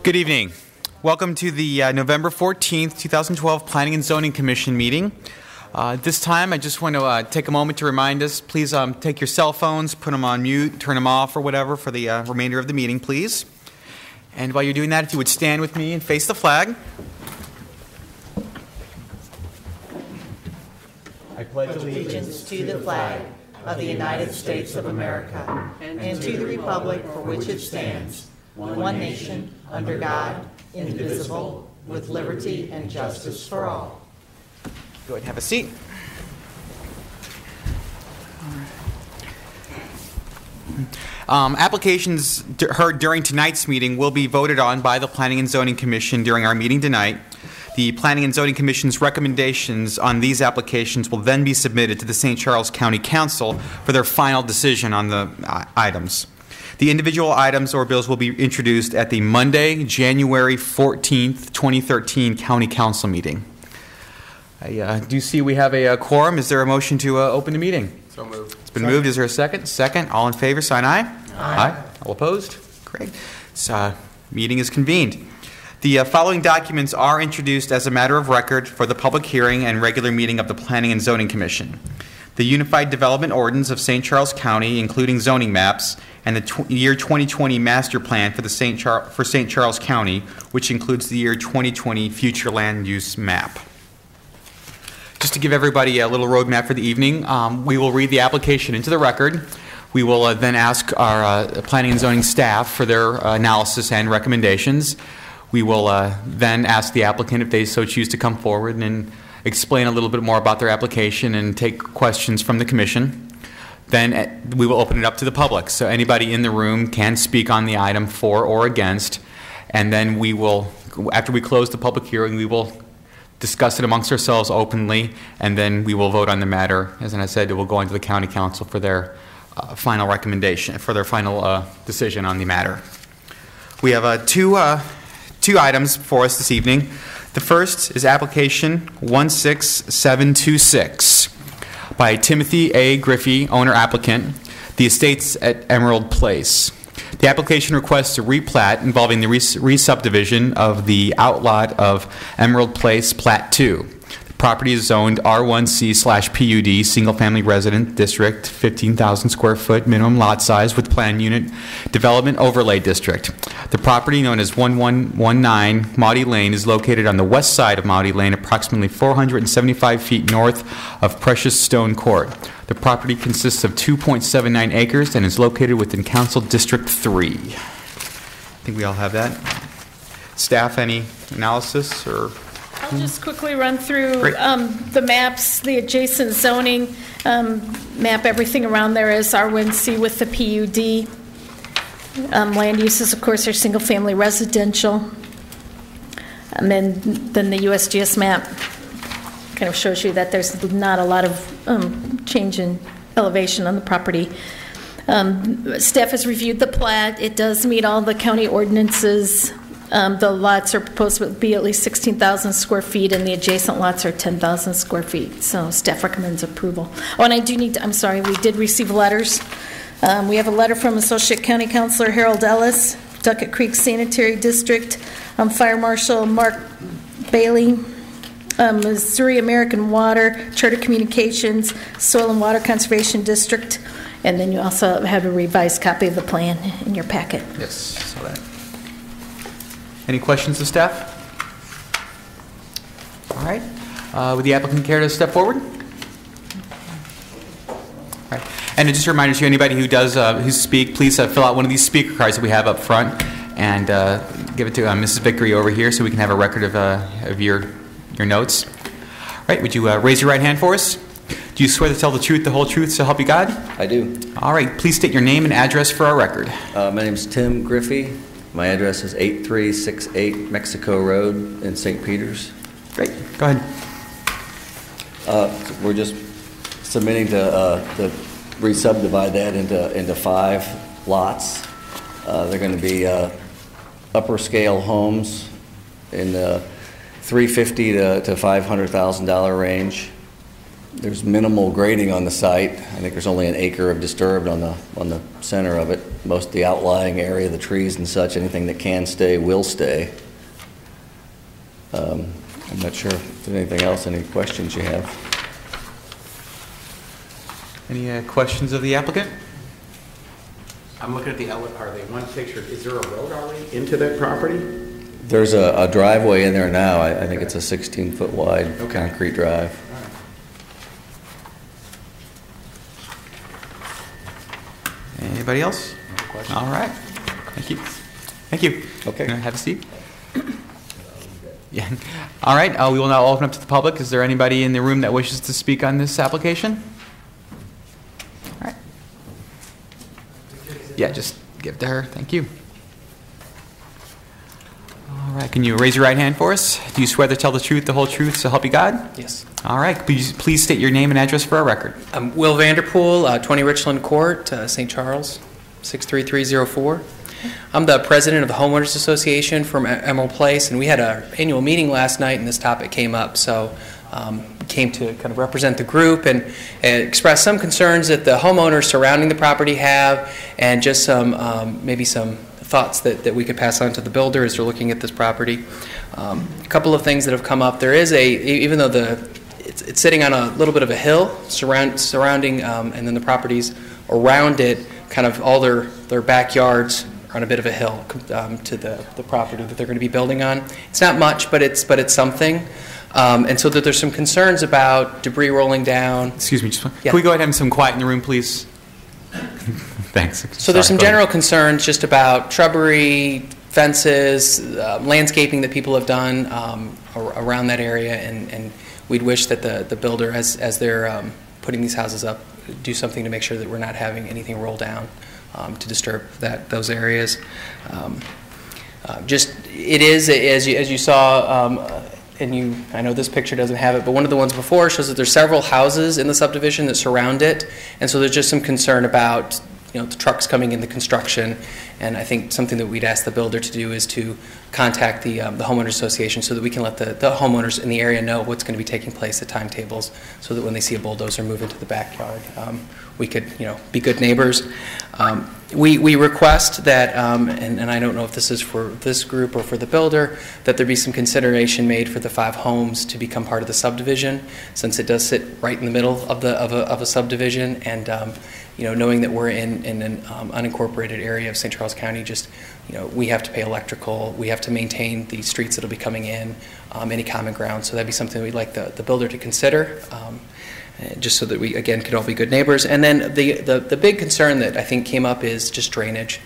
Good evening. Welcome to the November 14th, 2012 Planning and Zoning Commission meeting. This time, I just want to take a moment to remind us, please take your cell phones, put them on mute, turn them off or whatever for the remainder of the meeting, please. And while you're doing that, if you would stand with me and face the flag. I pledge allegiance to the flag of the United States of America and to the republic for which it stands, one nation, under God, indivisible, with liberty and justice for all. Go ahead and have a seat. Applications heard during tonight's meeting will be voted on by the Planning and Zoning Commission during our meeting tonight. The Planning and Zoning Commission's recommendations on these applications will then be submitted to the St. Charles County Council for their final decision on the items. The individual items or bills will be introduced at the Monday, January 14th, 2013 County Council meeting. I do see we have a quorum. Is there a motion to open the meeting? So moved. It's been moved. Is there a second? Second. All in favor, sign aye. Aye. All opposed? Great. Meeting is convened. The following documents are introduced as a matter of record for the public hearing and regular meeting of the Planning and Zoning Commission. The Unified Development Ordinance of St. Charles County, including zoning maps, and the year 2020 Master Plan for St. Charles County, which includes the year 2020 Future Land Use Map. Just to give everybody a little roadmap for the evening, we will read the application into the record. We will then ask our Planning and Zoning staff for their analysis and recommendations. We will then ask the applicant if they so choose to come forward and explain a little bit more about their application and take questions from the commission. Then we will open it up to the public. So anybody in the room can speak on the item for or against. And then we will, after we close the public hearing, we will discuss it amongst ourselves openly, and then we will vote on the matter. As I said, it will go into the county council for their final recommendation, for their final decision on the matter. We have two items for us this evening. The first is application 16726 by Timothy A. Griffey, owner applicant, the estates at Emerald Place. The application requests a replat involving the re-subdivision of the outlot of Emerald Place Plat 2. The property is zoned R1C/PUD, Single Family Resident District, 15,000 square foot minimum lot size with planned unit development overlay district. The property, known as 1119 Maudie Lane, is located on the west side of Maudie Lane, approximately 475 feet north of Precious Stone Court. The property consists of 2.79 acres and is located within Council District 3. I think we all have that. Staff, any analysis or? I'll just quickly run through the maps, the adjacent zoning, map everything around there is R1C with the PUD. Land uses, of course, are single-family residential. And then the USGS map kind of shows you that there's not a lot of change in elevation on the property. Staff has reviewed the plat. It does meet all the county ordinances. The lots are supposed to be at least 16,000 square feet, and the adjacent lots are 10,000 square feet. So staff recommends approval. Oh, and I do need to, I'm sorry, we did receive letters. We have a letter from Associate County Councilor Harold Ellis, Duckett Creek Sanitary District, Fire Marshal Mark Bailey, Missouri American Water, Charter Communications, Soil and Water Conservation District, and then you also have a revised copy of the plan in your packet. Yes, saw that. Any questions of staff? All right. Would the applicant care to step forward? All right. And just a reminder to anybody who does who speak, please fill out one of these speaker cards that we have up front and give it to Mrs. Vickery over here so we can have a record of your notes. All right. Would you raise your right hand for us? Do you swear to tell the truth, the whole truth, so help you God? I do. All right. Please state your name and address for our record. My name is Tim Griffey. My address is 8368 Mexico Road in St. Peters. Great. Go ahead. We're just submitting to re-subdivide that into 5 lots. They're going to be upper scale homes in the $350,000 to $500,000 range. There's minimal grading on the site. I think there's only an acre of disturbed on the center of it. most of the outlying area, the trees and such, anything that can stay will stay. I'm not sure if there's anything else, any questions you have. Any questions of the applicant? I'm looking at the are they one picture? Is there a road already into that property? There's a driveway in there now. I think it's a 16-foot wide concrete drive. Anybody else? No questions. All right. Thank you. Thank you. Okay. Can I have a seat? Yeah. All right. We will now open up to the public. Is there anybody in the room that wishes to speak on this application? All right. Yeah, just give it to her. Thank you. All right. Can you raise your right hand for us? Do you swear to tell the truth, the whole truth, so help you God? Yes. All right. Please state your name and address for our record. I'm Will Vanderpool, 20 Richland Court, St. Charles, 63304. I'm the president of the Homeowners Association from Emerald Place, and we had our annual meeting last night, and this topic came up. So came to kind of represent the group and express some concerns that the homeowners surrounding the property have, and just some maybe some thoughts that we could pass on to the builder as they're looking at this property. A couple of things that have come up. There is even though it's sitting on a little bit of a hill surrounding, and then the properties around it, kind of all their backyards are on a bit of a hill to the property that they're going to be building on. It's not much, but it's something. And so that there's some concerns about debris rolling down. Excuse me. Yeah. Can we go ahead and have some quiet in the room, please? Thanks. So there's some general concerns just about shrubbery, fences, landscaping that people have done around that area, and we'd wish that the builder, as they're putting these houses up, do something to make sure that we're not having anything roll down to disturb those areas. It is, as you saw, I know this picture doesn't have it, but one of the ones before shows that there's several houses in the subdivision that surround it, and so there's just some concern about the trucks coming in the construction, and I think something that we'd ask the builder to do is to contact the homeowners association so that we can let the homeowners in the area know what's going to be taking place at timetables, so that when they see a bulldozer move into the backyard, we could be good neighbors. We request that, and I don't know if this is for this group or for the builder, that there be some consideration made for the 5 homes to become part of the subdivision, since it does sit right in the middle of a subdivision, and knowing that we're in an unincorporated area of St. Charles County, we have to pay electrical, we have to maintain the streets that'll be coming in, any common ground. So that'd be something we'd like the builder to consider, just so that we, again, could all be good neighbors. And then the big concern that I think came up is just drainage.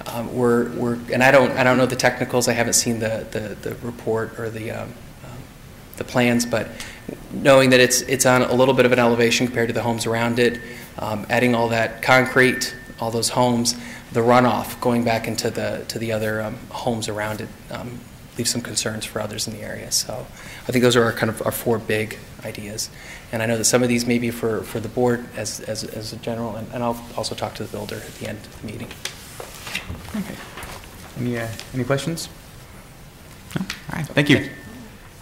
And I don't know the technicals. I haven't seen the report or the plans, but knowing that it's on a little bit of an elevation compared to the homes around it, adding all that concrete, all those homes, the runoff going back into the other homes around it leaves some concerns for others in the area. So I think those are our 4 big ideas. And I know that some of these may be for the board as a general, and I'll also talk to the builder at the end of the meeting. Okay. Any questions? No? All right. Thank you. Is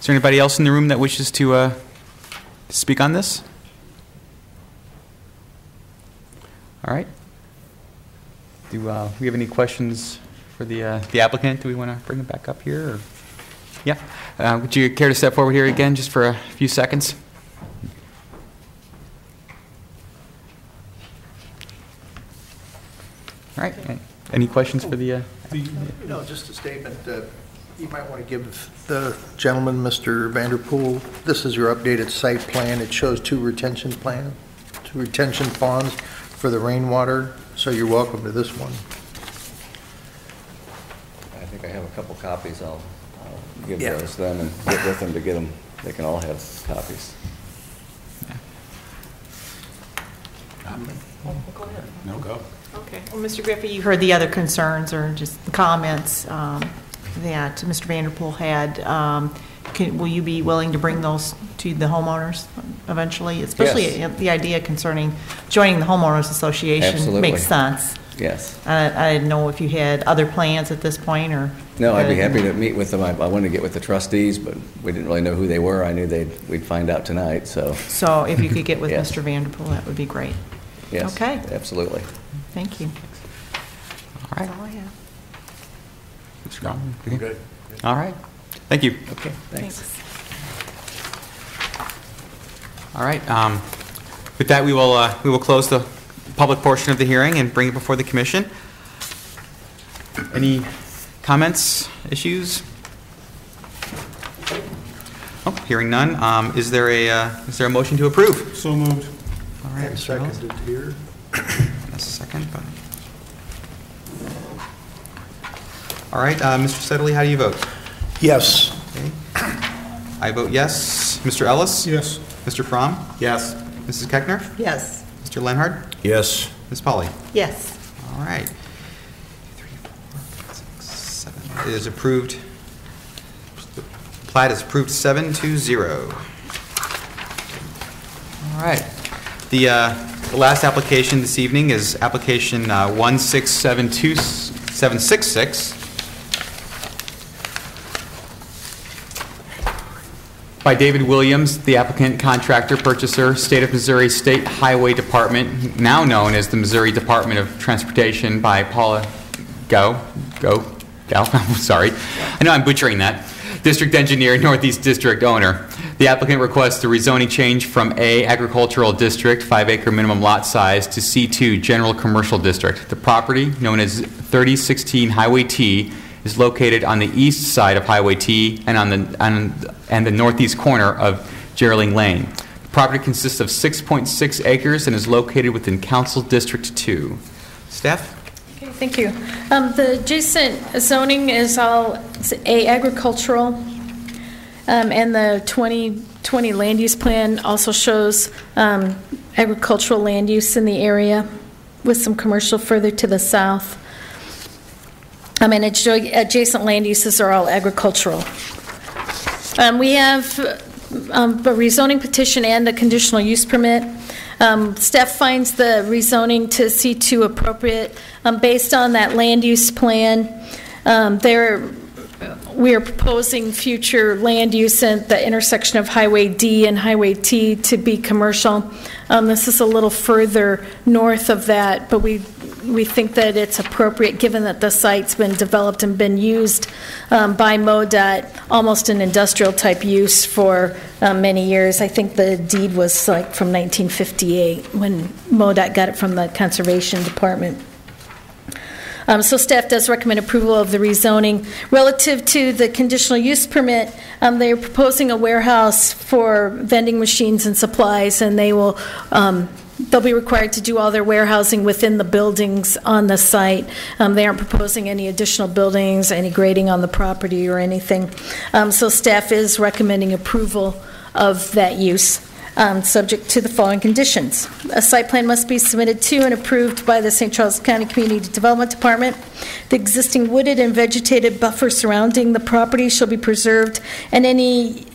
there anybody else in the room that wishes to speak on this? All right. Do we have any questions for the applicant? Do we want to bring it back up here? Or? Yeah. Would you care to step forward here again just for a few seconds? All right. Any questions for the... just a statement. You might want to give the gentleman, Mr. Vanderpool, this is your updated site plan. It shows 2 retention ponds for the rainwater, so you're welcome to this one. I think I have a couple copies. I'll give those to them and get with them to get them. They can all have copies. Go ahead. No, go. Okay. Well, Mr. Griffey, you heard the other concerns or just the comments that Mr. Vanderpool had. Will you be willing to bring those to the homeowners eventually? Especially the idea concerning joining the homeowners association. Absolutely. Makes sense. Yes. I didn't know if you had other plans at this point or... No, I'd be happy to meet with them. I wanted to get with the trustees, but we didn't really know who they were. I knew we'd find out tonight, so... So if you could get with Yes. Mr. Vanderpool, that would be great. Yes, Okay. absolutely. Thank you. right. That's all I have. Mr. Gallman? I'm good. All right. Thank you. Okay, thanks. All right. With that, we will close the public portion of the hearing and bring it before the commission. Any comments, issues? Oh, hearing none. Is there a motion to approve? So moved. All right. And seconded here. A second. All right. Mr. Sedley, how do you vote? Yes. Okay. I vote yes. Mr. Ellis? Yes. Mr. Fromm? Yes. Mrs. Keckner? Yes. Mr. Lenhard? Yes. Ms. Polly? Yes. All right. 3, 4, 5, 6, 7. It is approved. The plat is approved 7-0. All right. The last application this evening is application 1672766 by David Williams, the applicant, contractor, purchaser, State of Missouri State Highway Department, now known as the Missouri Department of Transportation, by Paula Gal, I'm sorry. I know I'm butchering that. District Engineer, Northeast District Owner. The applicant requests the rezoning change from A, Agricultural District, 5-acre minimum lot size, to C2, General Commercial District. The property, known as 3016 Highway T, is located on the east side of Highway T and on the northeast corner of Geraldine Lane. The property consists of 6.6 acres and is located within Council District 2. Staff? Okay, thank you. The adjacent zoning is all A, agricultural, and the 2020 land use plan also shows agricultural land use in the area with some commercial further to the south. And adjacent land uses are all agricultural. We have a rezoning petition and a conditional use permit. Staff finds the rezoning to C2 appropriate based on that land use plan. We are proposing future land use at the intersection of Highway D and Highway T to be commercial. This is a little further north of that, but we think that it's appropriate given that the site's been developed and been used by MoDOT, almost an industrial type use for many years. I think the deed was like from 1958 when MoDOT got it from the Conservation Department. So staff does recommend approval of the rezoning. Relative to the conditional use permit, they are proposing a warehouse for vending machines and supplies, and they'll be required to do all their warehousing within the buildings on the site. They aren't proposing any additional buildings, any grading on the property or anything. So staff is recommending approval of that use. Subject to the following conditions. A site plan must be submitted to and approved by the St. Charles County Community Development Department. The existing wooded and vegetated buffer surrounding the property shall be preserved, and any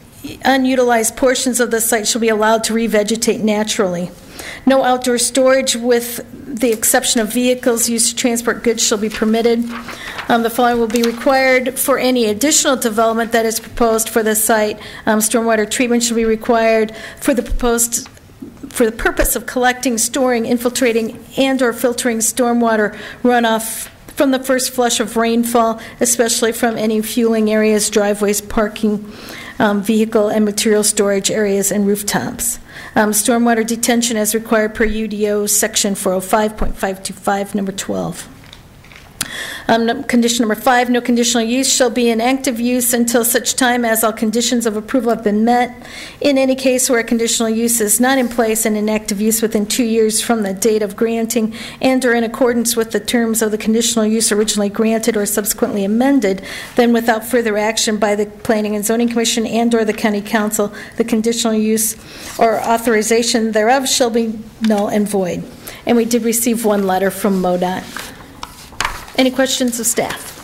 unutilized portions of the site shall be allowed to revegetate naturally. No outdoor storage, with the exception of vehicles used to transport goods, shall be permitted. The following will be required for any additional development that is proposed for the site. Stormwater treatment shall be required for the purpose of collecting, storing, infiltrating, and/or filtering stormwater runoff from the first flush of rainfall, especially from any fueling areas, driveways, parking, vehicle and material storage areas, and rooftops. Stormwater detention as required per UDO section 405.525, number 12. Condition number 5, no conditional use shall be in active use until such time as all conditions of approval have been met. In any case where a conditional use is not in place and in active use within 2 years from the date of granting and or in accordance with the terms of the conditional use originally granted or subsequently amended, then without further action by the Planning and Zoning Commission and or the County Council, the conditional use or authorization thereof shall be null and void. And we did receive one letter from MoDOT. Any questions of staff?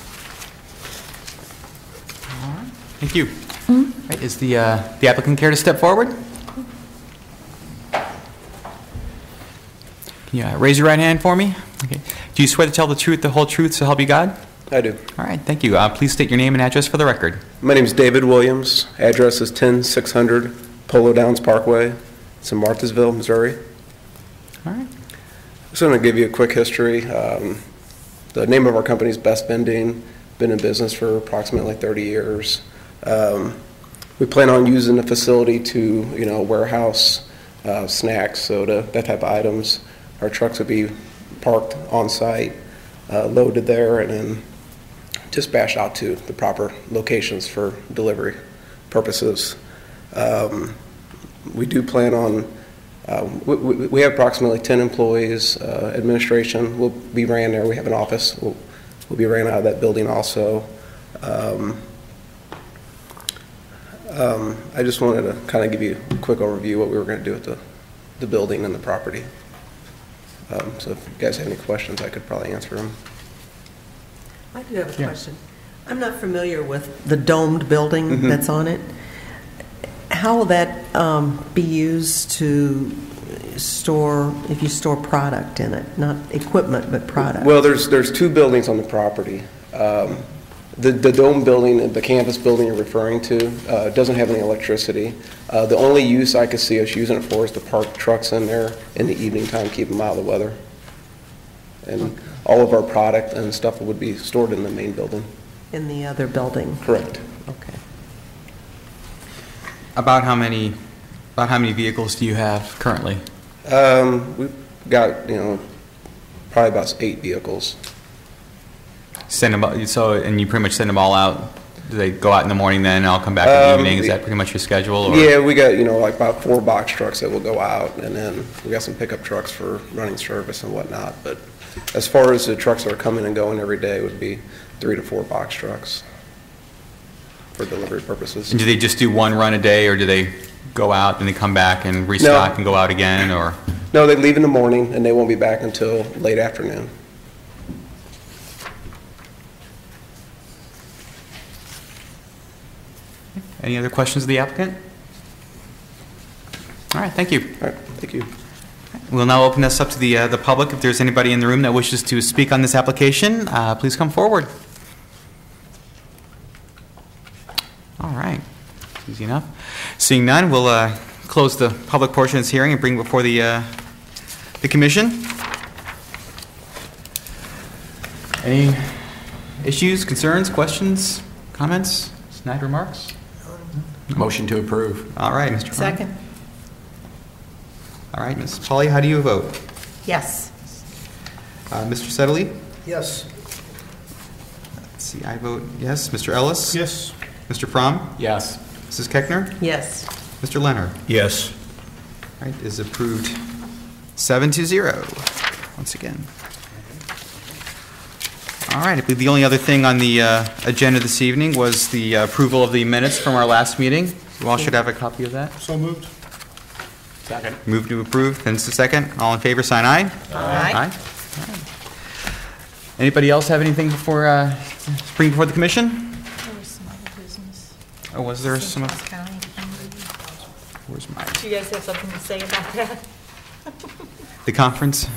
All right. Thank you. All right. Is the applicant care to step forward? Can you raise your right hand for me? Okay. Do you swear to tell the truth, the whole truth, so help you God? I do. All right. Thank you. Please state your name and address for the record. My name is David Williams. Address is 10600 Polo Downs Parkway. It's in Marthasville, Missouri. All right. I'm just going to give you a quick history. The name of our company is Best Vending, been in business for approximately 30 years. We plan on using the facility to, warehouse snacks, soda, that type of items. Our trucks would be parked on site, loaded there, and then dispatched out to the proper locations for delivery purposes. We do plan on, we have approximately 10 employees. Administration will be ran there. We have an office. We'll be ran out of that building also. I just wanted to kind of give you a quick overview of what we were going to do with the building and the property. So if you guys have any questions, I could probably answer them. I do have a question. I'm not familiar with the domed building that's on it. How will that be used to store, if you store product in it? Not equipment, but product. Well, there's two buildings on the property. The dome building, the campus building you're referring to, doesn't have any electricity. The only use I could see us using it for is to park trucks in there in the evening time, keep them out of the weather. And all of our product and stuff would be stored in the main building. In the other building? Correct. Okay. About how many vehicles do you have currently? We've got, probably about 8 vehicles. Send them, and you pretty much send them all out. Do they go out in the morning then, and I'll come back in the evening? Is that pretty much your schedule? Or? Yeah, we got, like about 4 box trucks that will go out, and then we got some pickup trucks for running service and whatnot. But as far as the trucks that are coming and going every day, it would be 3 to 4 box trucks for delivery purposes. And do they just do one run a day, or do they go out and they come back and restock and go out again? Or no, they leave in the morning, and they won't be back until late afternoon. Any other questions of the applicant? All right, thank you. All right, thank you. We'll now open this up to the public. If there's anybody in the room that wishes to speak on this application, please come forward. All right, easy enough. Seeing none, we'll close the public portion of this hearing and bring before the commission. Any issues, concerns, questions, comments, snide remarks? Motion to approve. All right, Mr. Fromm. Second. All right, Ms. Polly, how do you vote? Yes. Mr. Settley? Yes. Let's see, I vote yes. Mr. Ellis? Yes. Mr. Fromm? Yes. Mrs. Keckner? Yes. Mr. Leonard? Yes. All right, is approved 7-0, once again. All right, I believe the only other thing on the agenda this evening was the approval of the minutes from our last meeting. You all should have a copy of that. So moved. Second. Move to approve, Vince the second. All in favor, sign aye. Aye. All right. Anybody else have anything before, bring before the commission? There was some other business. Or was there some? County. Where's my, Do you guys have something to say about that? the conference?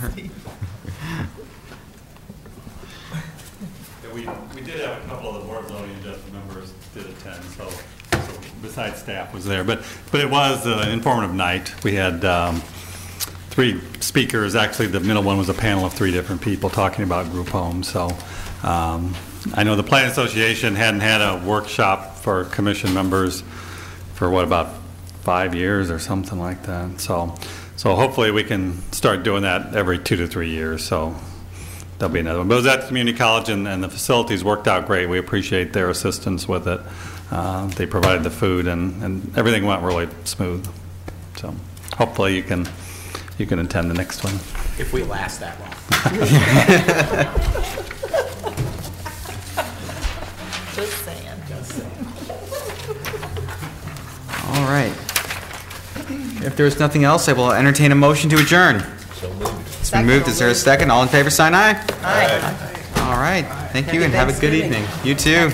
We did have a couple of the board of zoning adjustment members did attend, so besides staff was there. But it was an informative night. We had 3 speakers. Actually, the middle one was a panel of 3 different people talking about group homes. So I know the Planning Association hadn't had a workshop for commission members for, about 5 years or something like that. So hopefully we can start doing that every 2 to 3 years. So there'll be another one. But it was at the community college, and the facilities worked out great. We appreciate their assistance with it. They provided the food, and everything went really smooth. So hopefully you can attend the next one. If we last that long. Just saying. All right. If there's nothing else, I will entertain a motion to adjourn. It's been moved. Is there a second? All in favor, sign aye. Aye. All right. Thank you, and have a good evening. You too.